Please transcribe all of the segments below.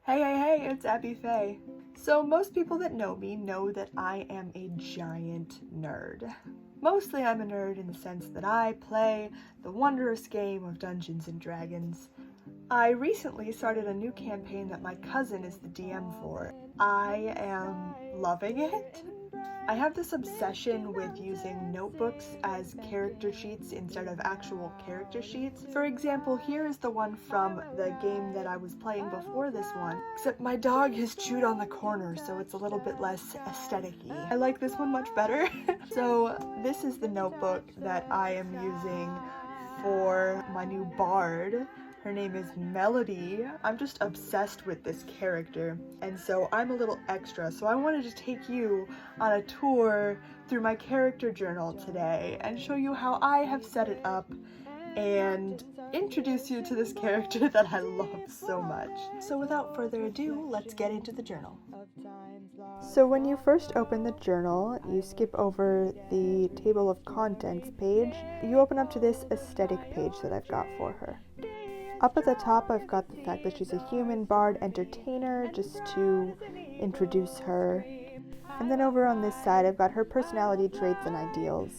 Hey, it's Phay. So most people that know me know that I am a giant nerd. Mostly I'm a nerd in the sense that I play the wondrous game of Dungeons & Dragons. I recently started a new campaign that my cousin is the DM for. I am loving it. I have this obsession with using notebooks as character sheets instead of actual character sheets. For example, here is the one from the game that I was playing before this one, except my dog has chewed on the corner, so it's a little bit less aesthetic-y. I like this one much better. So this is the notebook that I am using for my new bard. Her name is Melody. I'm just obsessed with this character, and so I'm a little extra, so I wanted to take you on a tour through my character journal today and show you how I have set it up and introduce you to this character that I love so much. So without further ado, let's get into the journal. So when you first open the journal, you skip over the table of contents page. You open up to this aesthetic page that I've got for her. Up at the top, I've got the fact that she's a human bard entertainer, just to introduce her. And then over on this side, I've got her personality traits and ideals.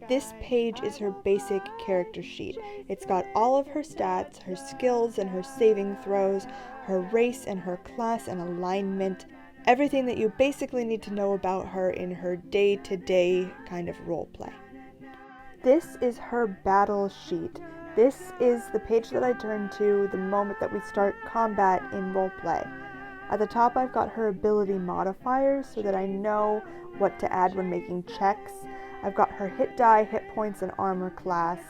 This page is her basic character sheet. It's got all of her stats, her skills and her saving throws, her race and her class and alignment, everything that you basically need to know about her in her day-to-day kind of roleplay. This is her battle sheet. This is the page that I turn to the moment that we start combat in roleplay. At the top, I've got her ability modifiers so that I know what to add when making checks. I've got her hit die, hit points, and armor class.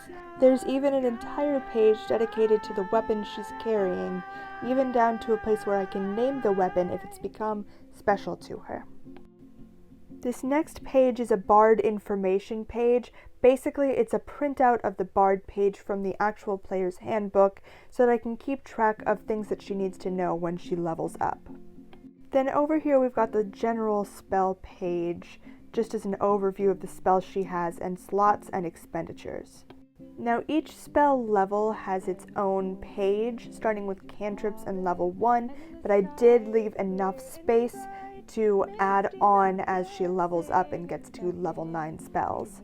There's even an entire page dedicated to the weapon she's carrying, even down to a place where I can name the weapon if it's become special to her. This next page is a bard information page. Basically, it's a printout of the bard page from the actual player's handbook so that I can keep track of things that she needs to know when she levels up. Then over here we've got the general spell page, just as an overview of the spells she has and slots and expenditures. Now each spell level has its own page, starting with cantrips and level 1, but I did leave enough space to add on as she levels up and gets to level 9 spells.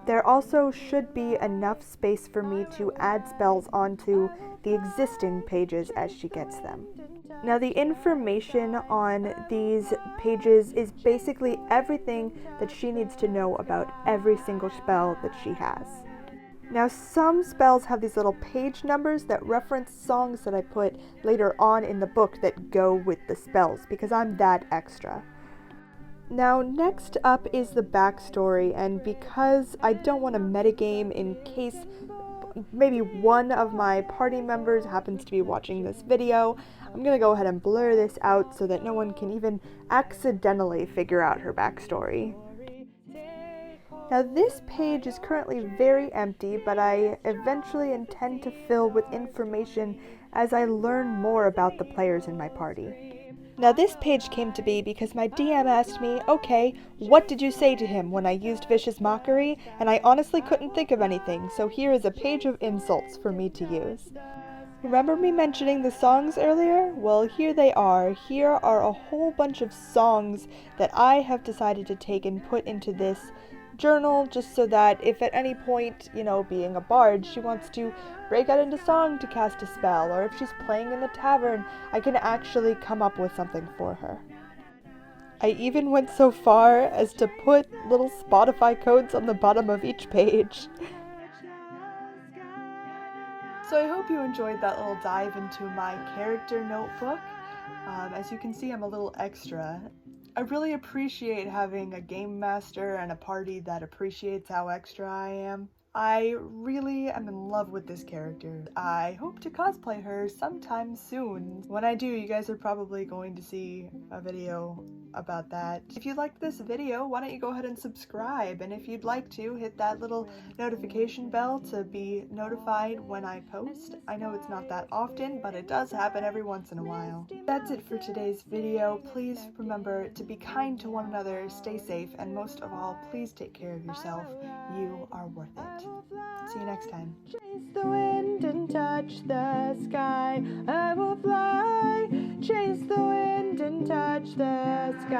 There also should be enough space for me to add spells onto the existing pages as she gets them. Now the information on these pages is basically everything that she needs to know about every single spell that she has. Now some spells have these little page numbers that reference songs that I put later on in the book that go with the spells, because I'm that extra. Now next up is the backstory, and because I don't want to metagame in case maybe one of my party members happens to be watching this video, I'm going to go ahead and blur this out so that no one can even accidentally figure out her backstory. Now this page is currently very empty, but I eventually intend to fill with information as I learn more about the players in my party. Now this page came to be because my DM asked me, okay, what did you say to him when I used vicious mockery? And I honestly couldn't think of anything, so here is a page of insults for me to use. Remember me mentioning the songs earlier? Well, here they are. Here are a whole bunch of songs that I have decided to take and put into this journal, just so that if at any point, being a bard, she wants to break out into song to cast a spell, or if she's playing in the tavern, I can actually come up with something for her. I even went so far as to put little Spotify codes on the bottom of each page. So I hope you enjoyed that little dive into my character notebook. As you can see, I'm a little extra. I really appreciate having a game master and a party that appreciates how extra I am. I really am in love with this character. I hope to cosplay her sometime soon. When I do, you guys are probably going to see a video about that. If you liked this video, why don't you go ahead and subscribe, and if you'd like to, hit that little notification bell to be notified when I post. I know it's not that often, but it does happen every once in a while. That's it for today's video. Please remember to be kind to one another, stay safe, and most of all, please take care of yourself. You are worth it. See you next time. Chase the wind and touch the sky. I will fly. Chase the wind and touch the sky.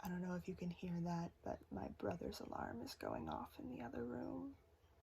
I don't know if you can hear that, but my brother's alarm is going off in the other room.